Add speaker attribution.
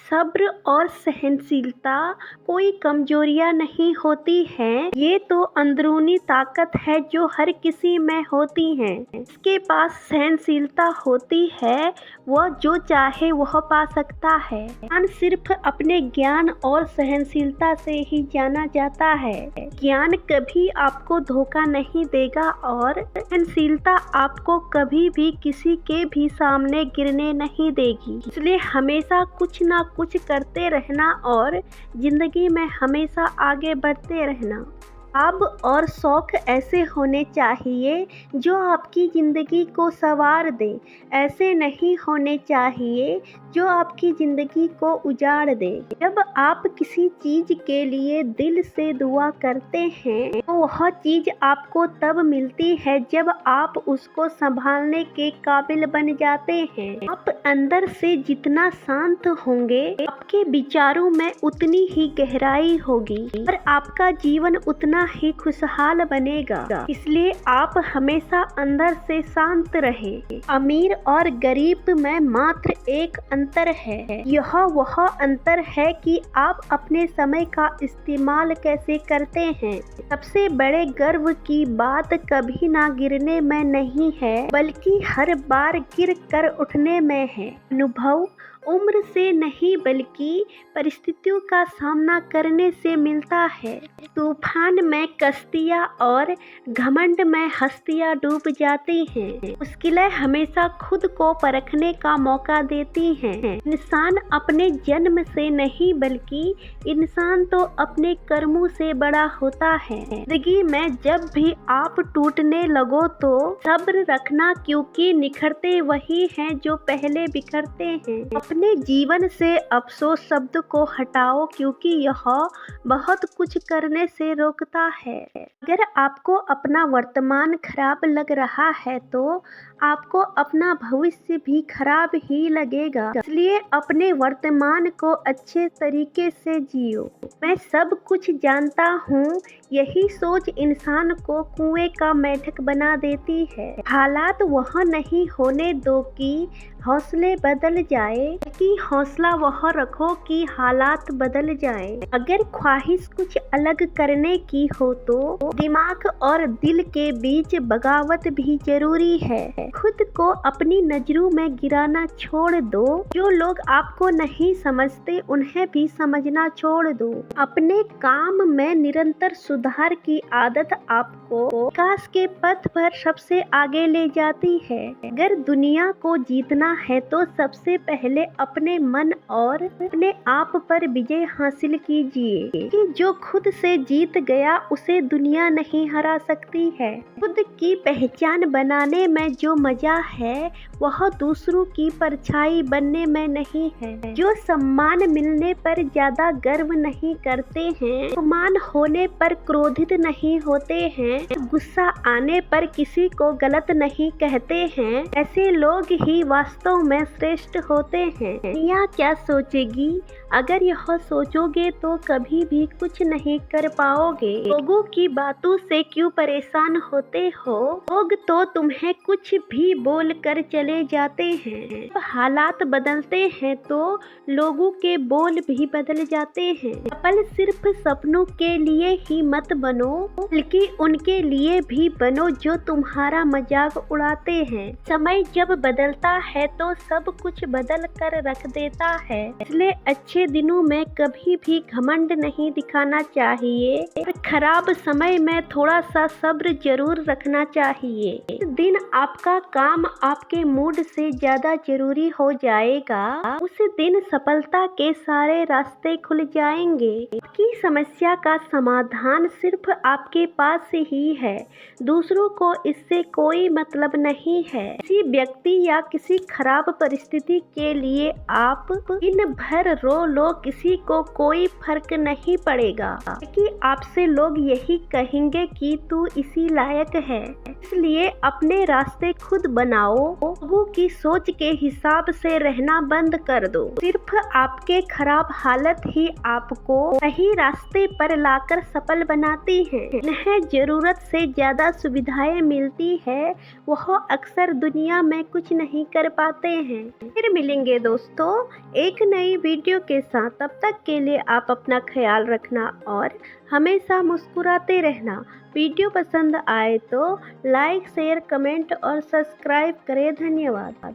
Speaker 1: सब्र और सहनशीलता कोई कमजोरियां नहीं होती हैं, ये तो अंदरूनी ताकत है जो हर किसी में होती है। जिसके पास सहनशीलता होती है वह जो चाहे वह पा सकता है। ज्ञान सिर्फ अपने ज्ञान और सहनशीलता से ही जाना जाता है। ज्ञान कभी आपको धोखा नहीं देगा और सहनशीलता आपको कभी भी किसी के भी सामने गिरने नहीं देगी। इसलिए हमेशा कुछ ना कुछ करते रहना और जिंदगी में हमेशा आगे बढ़ते रहना। ख्वाब और शौक ऐसे होने चाहिए जो आपकी ज़िंदगी को संवार दे, ऐसे नहीं होने चाहिए जो आपकी ज़िंदगी को उजाड़ दे। जब आप किसी चीज़ के लिए दिल से दुआ करते हैं तो वह चीज़ आपको तब मिलती है जब आप उसको संभालने के काबिल बन जाते हैं। आप अंदर से जितना शांत होंगे, आपके विचारों में उतनी ही गहराई होगी और आपका जीवन उतना ही खुशहाल बनेगा। इसलिए आप हमेशा अंदर से शांत रहें। अमीर और गरीब में मात्र एक अंतर है, यह वह अंतर है कि आप अपने समय का इस्तेमाल कैसे करते हैं। सबसे बड़े गर्व की बात कभी ना गिरने में नहीं है, बल्कि हर बार गिर कर उठने में है। अनुभव उम्र से नहीं बल्कि परिस्थितियों का सामना करने से मिलता है। तूफान में कश्तियाँ और घमंड में हस्तियाँ डूब जाती हैं। मुश्किलें हमेशा खुद को परखने का मौका देती हैं। इंसान अपने जन्म से नहीं बल्कि इंसान तो अपने कर्मों से बड़ा होता है। जिंदगी में जब भी आप टूटने लगो तो सब्र रखना, क्योंकि निखरते वही हैं जो पहले बिखरते हैं। अपने जीवन से अफसोस शब्द को हटाओ, क्योंकि यह बहुत कुछ करने से रोकता है। अगर आपको अपना वर्तमान खराब लग रहा है तो आपको अपना भविष्य भी खराब ही लगेगा। इसलिए अपने वर्तमान को अच्छे तरीके से जियो। मैं सब कुछ जानता हूँ, यही सोच इंसान को कुएं का मेंढक बना देती है। हालात वह नहीं होने दो कि हौसले बदल जाए, कि हौसला वह रखो कि हालात बदल जाएं। अगर ख्वाहिश कुछ अलग करने की हो तो दिमाग और दिल के बीच बगावत भी जरूरी है। खुद को अपनी नजरों में गिराना छोड़ दो। जो लोग आपको नहीं समझते उन्हें भी समझना छोड़ दो। अपने काम में निरंतर सुधार की आदत आपको विकास के पथ पर सबसे आगे ले जाती है। अगर दुनिया को जीतना है तो सबसे पहले अपने मन और अपने आप पर विजय हासिल कीजिए कि जो खुद से जीत गया उसे दुनिया नहीं हरा सकती है। खुद की पहचान बनाने में जो मजा है वह दूसरों की परछाई बनने में नहीं है। जो सम्मान मिलने पर ज्यादा गर्व नहीं करते हैं, अपमान होने पर क्रोधित नहीं होते हैं, गुस्सा आने पर किसी को गलत नहीं कहते हैं, ऐसे लोग ही वास्तव में श्रेष्ठ होते हैं। दुनिया क्या सोचेगी अगर यह सोचोगे तो कभी भी कुछ नहीं कर पाओगे। लोगों की बातों से क्यों परेशान होते हो? लोग तो तुम्हें कुछ भी बोल कर चले जाते हैं। जब हालात बदलते हैं तो लोगों के बोल भी बदल जाते हैं। सफल सिर्फ सपनों के लिए ही मत बनो, बल्कि उनके लिए भी बनो जो तुम्हारा मजाक उड़ाते हैं। समय जब बदलता है तो सब कुछ बदल कर रख देता है। इसलिए अच्छे दिनों में कभी भी घमंड नहीं दिखाना चाहिए और खराब समय में थोड़ा सा सब्र जरूर रखना चाहिए। इस दिन आपका काम आपके मूड से ज्यादा जरूरी हो जाएगा। उस दिन सफलता के सारे रास्ते खुल जाएंगे। आपकी समस्या का समाधान सिर्फ आपके पास ही है, दूसरों को इससे कोई मतलब नहीं है। किसी व्यक्ति या किसी खराब परिस्थिति के लिए आप दिन भर रो लो, किसी को कोई फर्क नहीं पड़ेगा, क्योंकि आपसे लोग यही कहेंगे कि तू इसी लायक है। इसलिए अपने रास्ते खुद बनाओ। लोगों की सोच के हिसाब से रहना बंद कर दो। सिर्फ आपके खराब हालत ही आपको सही रास्ते पर लाकर सफल बनाती हैं। जिन्हें ज़रूरत से ज़्यादा सुविधाएं मिलती है वह अक्सर दुनिया में कुछ नहीं कर पाते हैं। फिर मिलेंगे दोस्तों एक नई वीडियो के साथ। तब तक के लिए आप अपना ख्याल रखना और हमेशा मुस्कुराते रहना। वीडियो पसंद आए तो लाइक शेयर कमेंट और सब्सक्राइब करें। धन्यवाद।